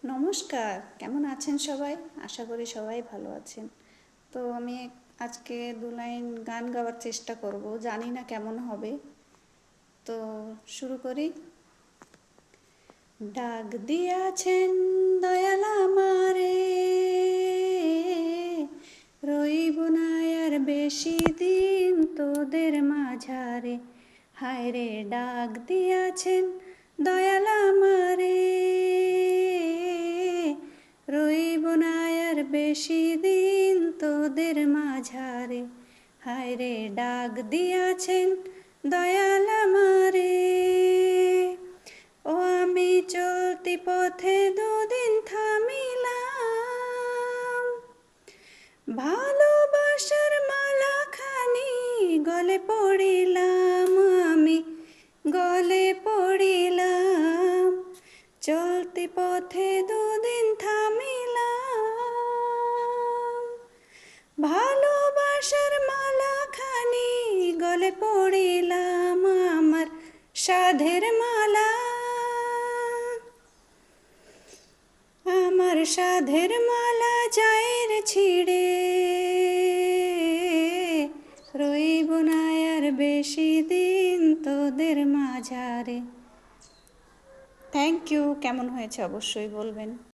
নমস্কার, কেমন আছেন সবাই? আশা করি সবাই ভালো আছেন। তো আমি আজকে ২ লাইন গান গাওয়ার চেষ্টা করব, জানি না কেমন হবে। তো শুরু করি। ডাক দিয়াছেন দয়াল আমারে, রইব না আর বেশি দিন তোদের মাঝারে। হায় রে ডাক দিয়াছেন দয়াল আমারে, রইব না আর বেশি দিন তোদের মাঝারে। হায় রে ডাক দিয়াছেন দয়াল আমারে। ও আমি চলতি পথে দুদিন থামিলাম, ভালোবাসার মালাখানি গলে পড়িলাম, আমি গলে পড়িলাম। চলতি পথে দুদিন থামিলাম, ভালোবাসার মালাখানি গলে পড়িলাম, আমার সাধের মালা, আমার সাধের মালা যায়ের ছিড়ে, রইব না আর বেশি দিন তোদের মাঝারে। Thank you. কেমন হয়েছে অবশ্যই বলবেন।